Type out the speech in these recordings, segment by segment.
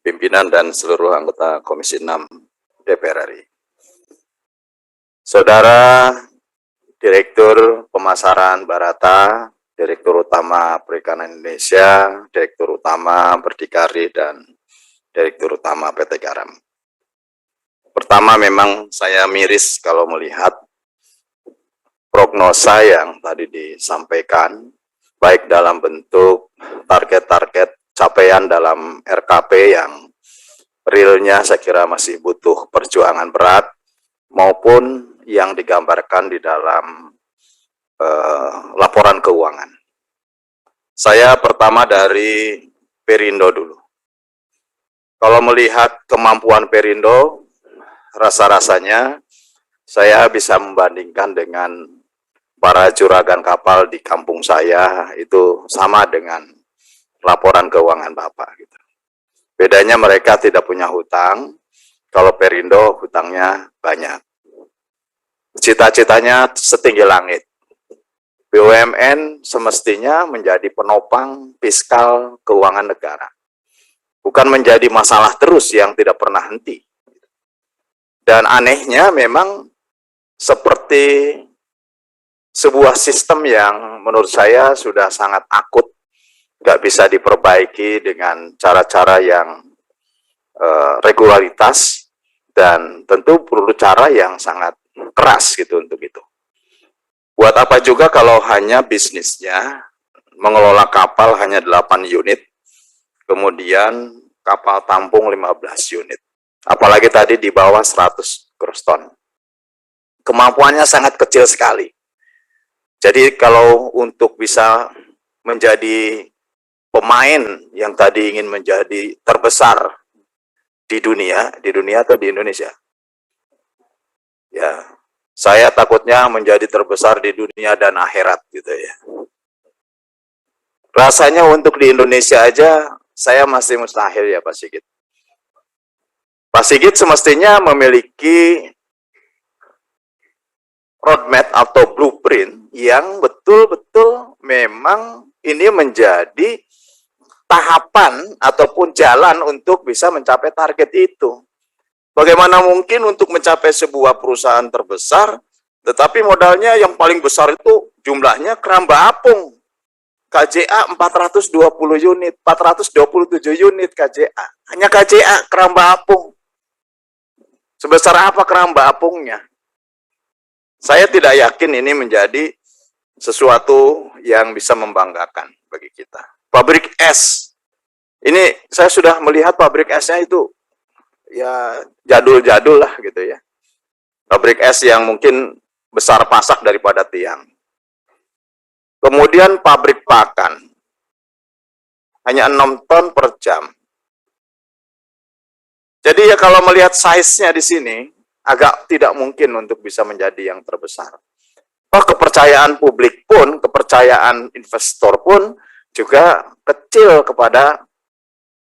pimpinan dan seluruh anggota Komisi 6 DPR RI. Saudara Direktur Pemasaran Barata, Direktur Utama Perikanan Indonesia, Direktur Utama Berdikari, dan Direktur Utama PT Garam. Pertama, memang saya miris kalau melihat prognosa yang tadi disampaikan, baik dalam bentuk target-target capaian dalam RKP yang realnya saya kira masih butuh perjuangan berat, maupun yang digambarkan di dalam laporan keuangan. Saya pertama dari Perindo dulu. Kalau melihat kemampuan Perindo, rasa-rasanya saya bisa membandingkan dengan para juragan kapal di kampung saya, itu sama dengan laporan keuangan Bapak. Gitu. Bedanya mereka tidak punya hutang, kalau Perindo hutangnya banyak. Cita-citanya setinggi langit. BUMN semestinya menjadi penopang fiskal keuangan negara. Bukan menjadi masalah terus yang tidak pernah henti. Dan anehnya memang seperti sebuah sistem yang menurut saya sudah sangat akut, nggak bisa diperbaiki dengan cara-cara yang regularitas, dan tentu perlu cara yang sangat keras gitu untuk itu. Buat apa juga kalau hanya bisnisnya mengelola kapal hanya 8 unit, kemudian kapal tampung 15 unit. Apalagi tadi di bawah 100 gross ton. Kemampuannya sangat kecil sekali. Jadi kalau untuk bisa menjadi pemain yang tadi ingin menjadi terbesar di dunia atau di Indonesia, ya, saya takutnya menjadi terbesar di dunia dan akhirat gitu ya. Rasanya untuk di Indonesia aja saya masih mustahil ya Pak Sigit. Pak Sigit semestinya memiliki roadmap atau blueprint yang betul-betul memang ini menjadi tahapan ataupun jalan untuk bisa mencapai target itu. Bagaimana mungkin untuk mencapai sebuah perusahaan terbesar, tetapi modalnya yang paling besar itu jumlahnya keramba apung. KJA 420 unit, 427 unit KJA. Hanya KJA, keramba apung. Sebesar apa keramba apungnya? Saya tidak yakin ini menjadi sesuatu yang bisa membanggakan bagi kita. Pabrik es, ini saya sudah melihat pabrik esnya itu ya jadul-jadul lah gitu ya. Pabrik es yang mungkin besar pasak daripada tiang. Kemudian pabrik pakan, hanya 6 ton per jam. Jadi ya kalau melihat size-nya di sini, agak tidak mungkin untuk bisa menjadi yang terbesar. Kepercayaan publik pun, kepercayaan investor pun juga kecil kepada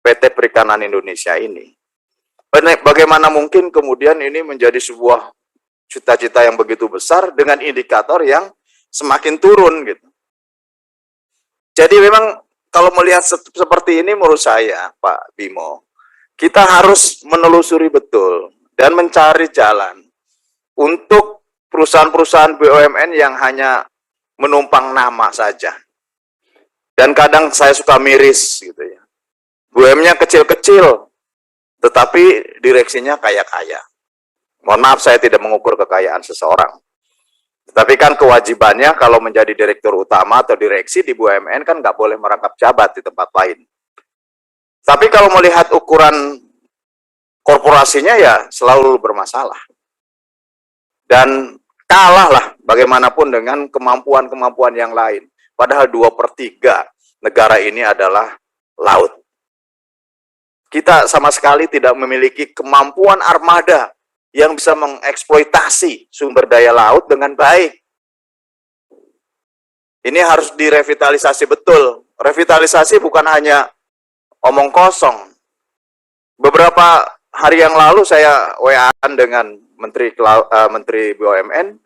PT Perikanan Indonesia ini. Bagaimana mungkin kemudian ini menjadi sebuah cita-cita yang begitu besar dengan indikator yang semakin turun gitu. Jadi memang kalau melihat seperti ini menurut saya Pak Bimo, kita harus menelusuri betul dan mencari jalan untuk perusahaan-perusahaan BUMN yang hanya menumpang nama saja. Dan kadang saya suka miris gitu ya. BUMN-nya kecil-kecil, tetapi direksinya kaya-kaya. Mohon maaf saya tidak mengukur kekayaan seseorang. Tetapi kan kewajibannya kalau menjadi direktur utama atau direksi di BUMN kan nggak boleh merangkap jabat di tempat lain. Tapi kalau melihat ukuran korporasinya ya selalu bermasalah. Dan kalah lah bagaimanapun dengan kemampuan-kemampuan yang lain. Padahal 2/3 negara ini adalah laut. Kita sama sekali tidak memiliki kemampuan armada yang bisa mengeksploitasi sumber daya laut dengan baik. Ini harus direvitalisasi betul. Revitalisasi bukan hanya omong kosong. Beberapa hari yang lalu saya WA-an dengan Menteri BUMN,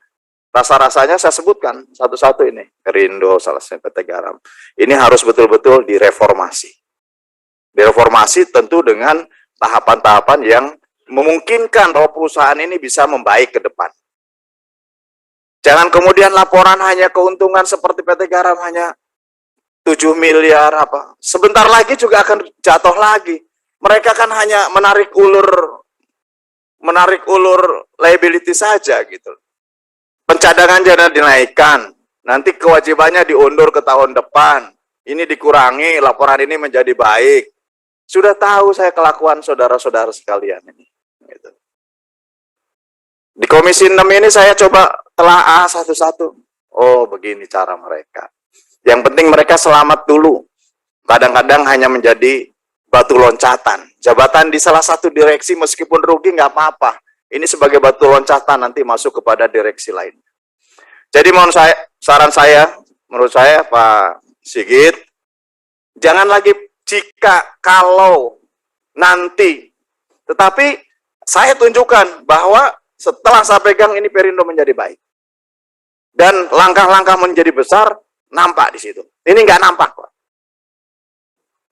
rasa-rasanya saya sebutkan satu-satu ini. Perindo, salah satu PT Garam. Ini harus betul-betul direformasi. Direformasi tentu dengan tahapan-tahapan yang memungkinkan bahwa perusahaan ini bisa membaik ke depan. Jangan kemudian laporan hanya keuntungan seperti PT Garam hanya 7 miliar apa. Sebentar lagi juga akan jatuh lagi. Mereka kan hanya menarik ulur liability saja gitu. Pencadangan jangan dinaikkan, nanti kewajibannya diundur ke tahun depan. Ini dikurangi, laporan ini menjadi baik. Sudah tahu saya kelakuan saudara-saudara sekalian ini. Gitu. Di Komisi 6 ini saya coba telaah satu-satu. Oh, begini cara mereka. Yang penting mereka selamat dulu. Kadang-kadang hanya menjadi batu loncatan. Jabatan di salah satu direksi meskipun rugi nggak apa-apa. Ini sebagai batu loncatan nanti masuk kepada direksi lain. Jadi saran saya, menurut saya Pak Sigit, jangan lagi jika, kalau, nanti. Tetapi saya tunjukkan bahwa setelah saya pegang ini Perindo menjadi baik. Dan langkah-langkah menjadi besar nampak di situ. Ini nggak nampak, Pak.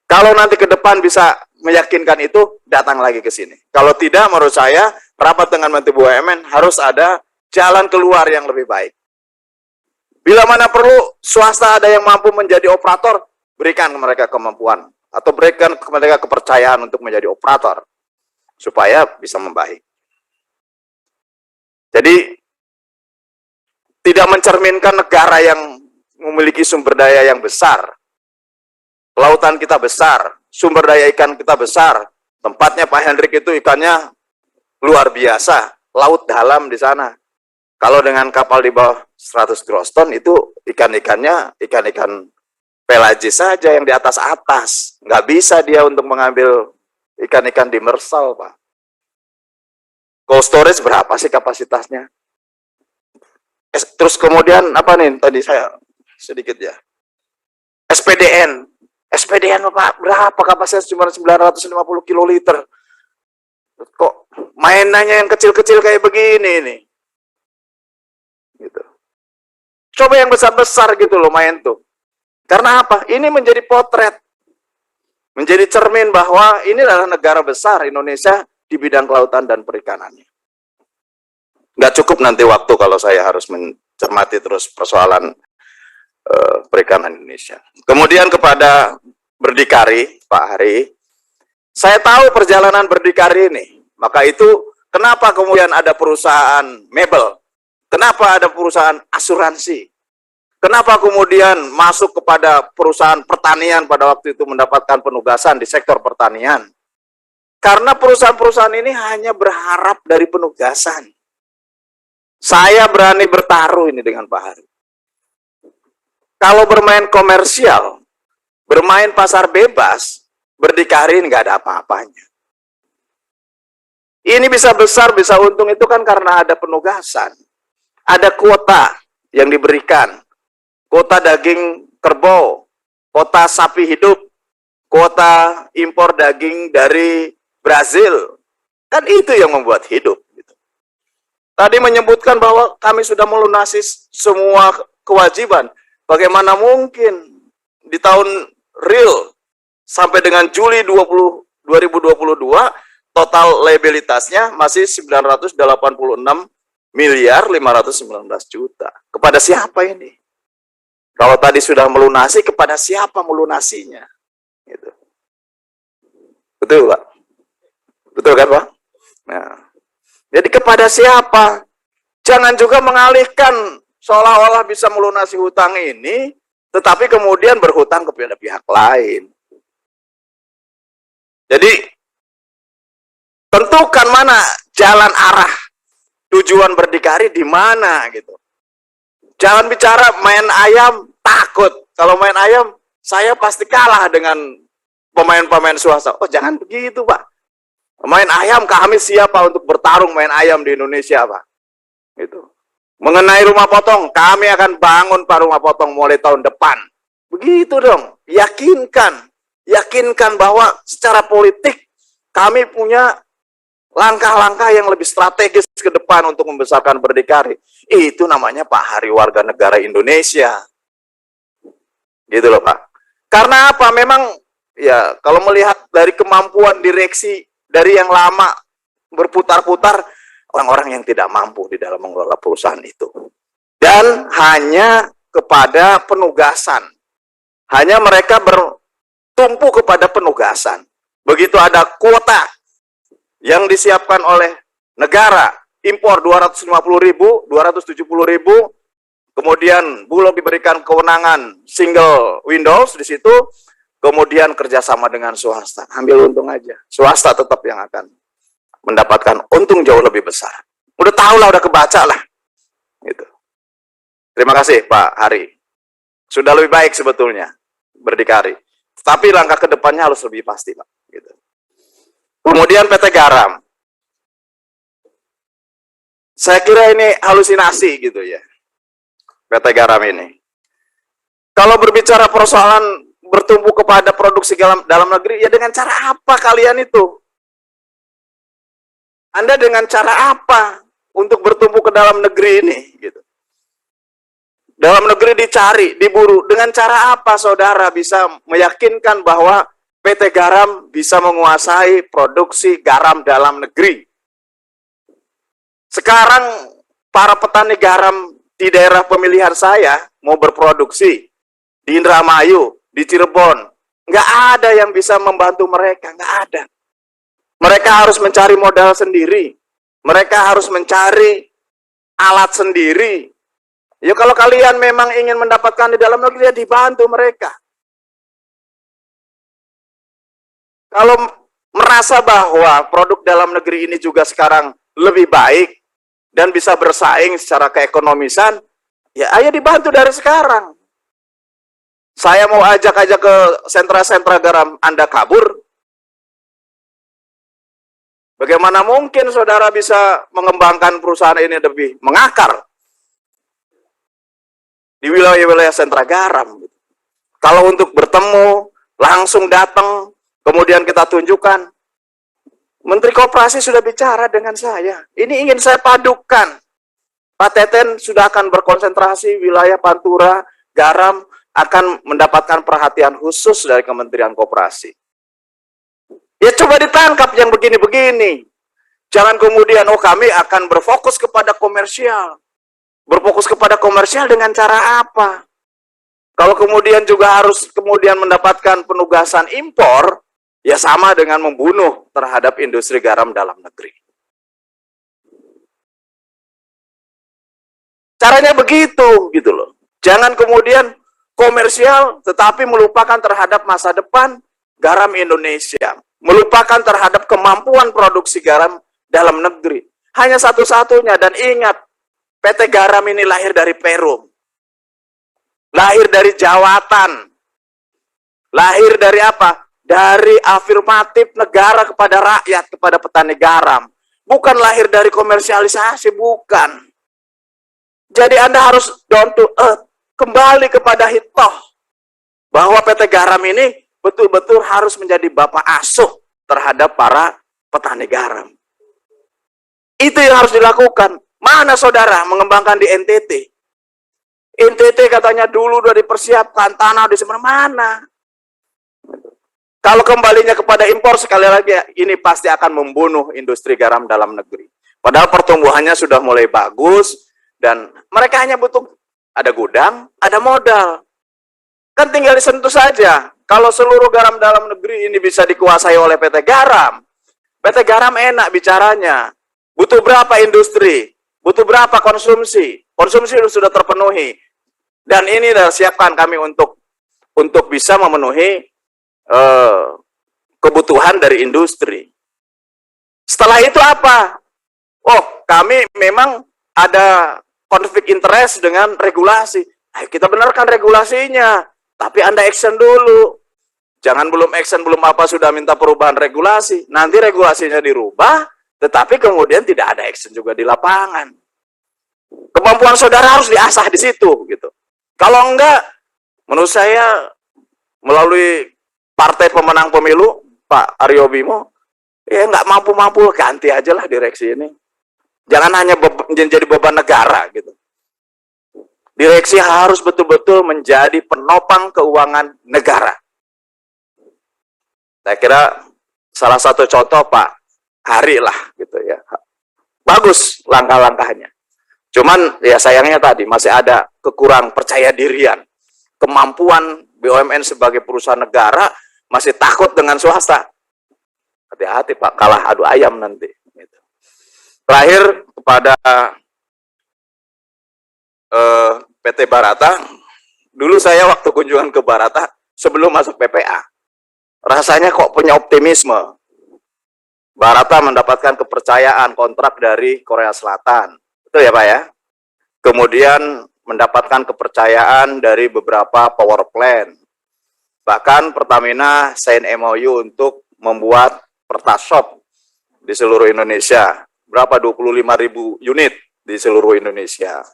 Kalau nanti ke depan bisa meyakinkan itu, datang lagi ke sini. Kalau tidak, menurut saya, rapat dengan Menteri BUMN harus ada jalan keluar yang lebih baik. Bila mana perlu, swasta ada yang mampu menjadi operator, berikan mereka kemampuan. Atau berikan mereka kepercayaan untuk menjadi operator. Supaya bisa membaik. Jadi, tidak mencerminkan negara yang memiliki sumber daya yang besar. Lautan kita besar, sumber daya ikan kita besar. Tempatnya Pak Hendrik itu ikannya luar biasa. Laut dalam di sana. Kalau dengan kapal di bawah 100 gross ton itu ikan-ikannya ikan-ikan pelagis saja yang di atas-atas. Nggak bisa dia untuk mengambil ikan-ikan di Mersal, Pak. Cold storage berapa sih kapasitasnya? Terus kemudian apa nih tadi saya sedikit ya. SPDN. SPDN Pak, berapa kapasitas? Cuma 950 kiloliter. Kok mainannya yang kecil-kecil kayak begini nih? Gitu. Coba yang besar-besar gitu loh main tuh. Karena apa? Ini menjadi potret. Menjadi cermin bahwa ini adalah negara besar Indonesia di bidang kelautan dan perikanannya. Nggak cukup nanti waktu kalau saya harus mencermati terus persoalan perikanan Indonesia. Kemudian kepada Berdikari, Pak Hari, saya tahu perjalanan Berdikari ini. Maka itu kenapa kemudian ada perusahaan mebel? Kenapa ada perusahaan asuransi? Kenapa kemudian masuk kepada perusahaan pertanian pada waktu itu mendapatkan penugasan di sektor pertanian? Karena perusahaan-perusahaan ini hanya berharap dari penugasan. Saya berani bertaruh ini dengan Pak Hari. Kalau bermain komersial, bermain pasar bebas, Berdikari nggak ada apa-apanya. Ini bisa besar, bisa untung itu kan karena ada penugasan. Ada kuota yang diberikan. Kuota daging kerbau, kuota sapi hidup, kuota impor daging dari Brazil. Kan itu yang membuat hidup. Tadi menyebutkan bahwa kami sudah melunasi semua kewajiban. Bagaimana mungkin di tahun real sampai dengan Juli 2022 total liabilitasnya masih 986 miliar 519 juta. Kepada siapa ini? Kalau tadi sudah melunasi, kepada siapa melunasinya? Gitu. Betul, Pak? Betul kan, Pak? Nah, jadi kepada siapa? Jangan juga mengalihkan seolah-olah bisa melunasi hutang ini, tetapi kemudian berhutang kepada pihak lain. Jadi, tentukan mana jalan arah tujuan Berdikari di mana gitu. Jangan bicara main ayam takut. Kalau main ayam, saya pasti kalah dengan pemain-pemain swasta. Oh, jangan begitu, Pak. Main ayam, kami siapa untuk bertarung main ayam di Indonesia, Pak? Gitu. Mengenai rumah potong, kami akan bangun Pak rumah potong mulai tahun depan. Begitu dong. Yakinkan bahwa secara politik kami punya langkah-langkah yang lebih strategis ke depan untuk membesarkan Berdikari. Itu namanya Pak Hari warga negara Indonesia. Gitu loh, Pak. Karena apa? Memang Ya, kalau melihat dari kemampuan direksi dari yang lama berputar-putar, orang-orang yang tidak mampu di dalam mengelola perusahaan itu. Dan hanya kepada penugasan. Hanya mereka bertumpu kepada penugasan. Begitu ada kuota yang disiapkan oleh negara, impor 250.000, 270.000, kemudian Bulog diberikan kewenangan single Windows di situ, kemudian kerjasama dengan swasta, ambil untung aja. Swasta tetap yang akan mendapatkan untung jauh lebih besar. Udah tahu lah, udah kebaca lah. Gitu. Terima kasih Pak Hari. Sudah lebih baik sebetulnya berdikari. Tapi langkah ke depannya harus lebih pasti Pak. Gitu. Kemudian PT Garam. Saya kira ini halusinasi gitu ya. PT Garam ini. Kalau berbicara persoalan bertumpu kepada produksi dalam negeri, ya dengan cara apa kalian itu? Anda dengan cara apa untuk bertumpu ke dalam negeri ini? Gitu. Dalam negeri dicari, diburu. Dengan cara apa saudara bisa meyakinkan bahwa PT Garam bisa menguasai produksi garam dalam negeri? Sekarang para petani garam di daerah pemilihan saya mau berproduksi di Indramayu, di Cirebon, nggak ada yang bisa membantu mereka, nggak ada. Mereka harus mencari modal sendiri, mereka harus mencari alat sendiri. Ya kalau kalian memang ingin mendapatkan di dalam negeri, ya dibantu mereka. Kalau merasa bahwa produk dalam negeri ini juga sekarang lebih baik dan bisa bersaing secara keekonomisan, ya ayo dibantu dari sekarang. Saya mau ajak aja ke sentra-sentra garam Anda kabur. Bagaimana mungkin saudara bisa mengembangkan perusahaan ini lebih mengakar di wilayah-wilayah sentra garam? Kalau untuk bertemu, langsung datang, kemudian kita tunjukkan. Menteri Koperasi sudah bicara dengan saya. Ini ingin saya padukan. Pak Teten sudah akan berkonsentrasi wilayah Pantura, garam, akan mendapatkan perhatian khusus dari Kementerian Koperasi. Ya coba ditangkap yang begini-begini. Jangan kemudian, oh kami akan berfokus kepada komersial. Berfokus kepada komersial dengan cara apa? Kalau kemudian juga harus kemudian mendapatkan penugasan impor, ya sama dengan membunuh terhadap industri garam dalam negeri. Caranya begitu, gitu loh. Jangan kemudian komersial tetapi melupakan terhadap masa depan garam Indonesia, melupakan terhadap kemampuan produksi garam dalam negeri. Hanya satu-satunya, dan ingat, PT Garam ini lahir dari Perum, lahir dari jawatan, lahir dari apa? Dari afirmatif negara kepada rakyat, kepada petani garam. Bukan lahir dari komersialisasi, bukan. Jadi Anda harus down to earth, kembali kepada hitoh, bahwa PT Garam ini betul-betul harus menjadi bapak asuh terhadap para petani garam. Itu yang harus dilakukan. Mana saudara mengembangkan di NTT? NTT katanya dulu sudah dipersiapkan, tanah di mana? Kalau kembalinya kepada impor, sekali lagi ini pasti akan membunuh industri garam dalam negeri. Padahal pertumbuhannya sudah mulai bagus, dan mereka hanya butuh ada gudang, ada modal. Kan tinggal disentuh saja. Kalau seluruh garam dalam negeri ini bisa dikuasai oleh PT Garam, PT Garam enak bicaranya. Butuh berapa industri? Butuh berapa konsumsi? Konsumsi sudah terpenuhi. Dan ini sudah siapkan kami untuk bisa memenuhi kebutuhan dari industri. Setelah itu apa? Oh, kami memang ada konflik interest dengan regulasi. Ayo kita benarkan regulasinya, tapi Anda action dulu. Jangan belum action, belum apa sudah minta perubahan regulasi. Nanti regulasinya dirubah, tetapi kemudian tidak ada action juga di lapangan. Kemampuan saudara harus diasah di situ, gitu. Kalau enggak, menurut saya melalui partai pemenang pemilu, Pak Aryo Bimo, ya nggak mampu-mampu, ganti aja lah direksi ini. Jangan hanya menjadi beban negara gitu. Direksi harus betul-betul menjadi penopang keuangan negara. Saya kira salah satu contoh Pak Hari lah gitu ya. Bagus langkah-langkahnya. Cuman ya sayangnya tadi masih ada kekurang percaya dirian. Kemampuan BUMN sebagai perusahaan negara masih takut dengan swasta. Hati-hati Pak, kalah adu ayam nanti. Terakhir kepada PT Barata, dulu saya waktu kunjungan ke Barata sebelum masuk PPA, rasanya kok punya optimisme. Barata mendapatkan kepercayaan kontrak dari Korea Selatan, betul ya Pak ya? Kemudian mendapatkan kepercayaan dari beberapa power plant. Bahkan Pertamina sign MOU untuk membuat Pertasop di seluruh Indonesia. Berapa? 25.000 unit di seluruh Indonesia.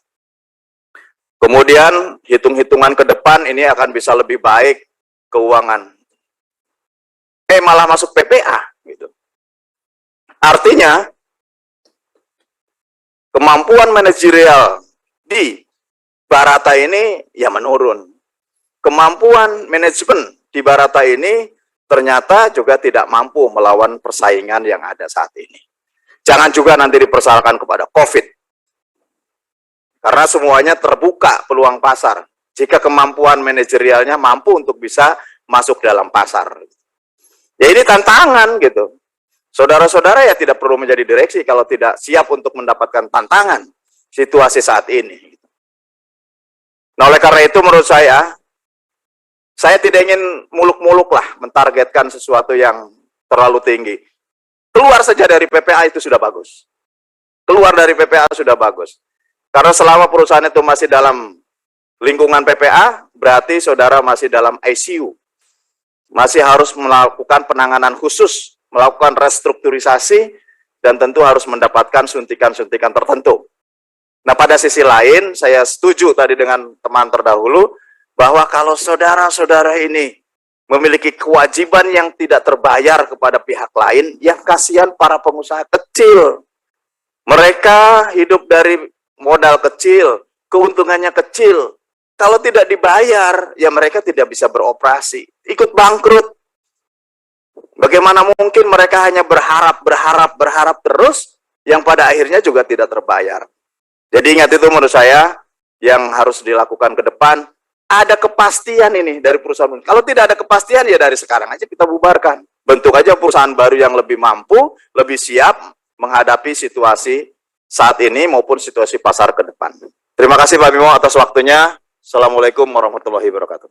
Kemudian hitung-hitungan ke depan ini akan bisa lebih baik keuangan. Malah masuk PPA gitu. Artinya kemampuan manajerial di Barata ini ya menurun. Kemampuan manajemen di Barata ini ternyata juga tidak mampu melawan persaingan yang ada saat ini. Jangan juga nanti dipersoalkan kepada COVID. Karena semuanya terbuka peluang pasar. Jika kemampuan manajerialnya mampu untuk bisa masuk dalam pasar. Ya ini tantangan gitu. Saudara-saudara ya tidak perlu menjadi direksi kalau tidak siap untuk mendapatkan tantangan situasi saat ini. Nah oleh karena itu menurut saya tidak ingin muluk-muluk lah mentargetkan sesuatu yang terlalu tinggi. Keluar saja dari PPA itu sudah bagus. Keluar dari PPA sudah bagus. Karena selama perusahaan itu masih dalam lingkungan PPA, berarti saudara masih dalam ICU. Masih harus melakukan penanganan khusus, melakukan restrukturisasi, dan tentu harus mendapatkan suntikan-suntikan tertentu. Nah pada sisi lain, saya setuju tadi dengan teman terdahulu, bahwa kalau saudara-saudara ini memiliki kewajiban yang tidak terbayar kepada pihak lain, yang kasihan para pengusaha kecil. Mereka hidup dari modal kecil, keuntungannya kecil. Kalau tidak dibayar, ya mereka tidak bisa beroperasi. Ikut bangkrut. Bagaimana mungkin mereka hanya berharap terus, yang pada akhirnya juga tidak terbayar. Jadi ingat itu menurut saya, yang harus dilakukan ke depan, ada kepastian ini dari perusahaan. Kalau tidak ada kepastian, ya dari sekarang aja kita bubarkan. Bentuk aja perusahaan baru yang lebih mampu, lebih siap menghadapi situasi saat ini maupun situasi pasar ke depan. Terima kasih Pak Bimo atas waktunya. Assalamualaikum warahmatullahi wabarakatuh.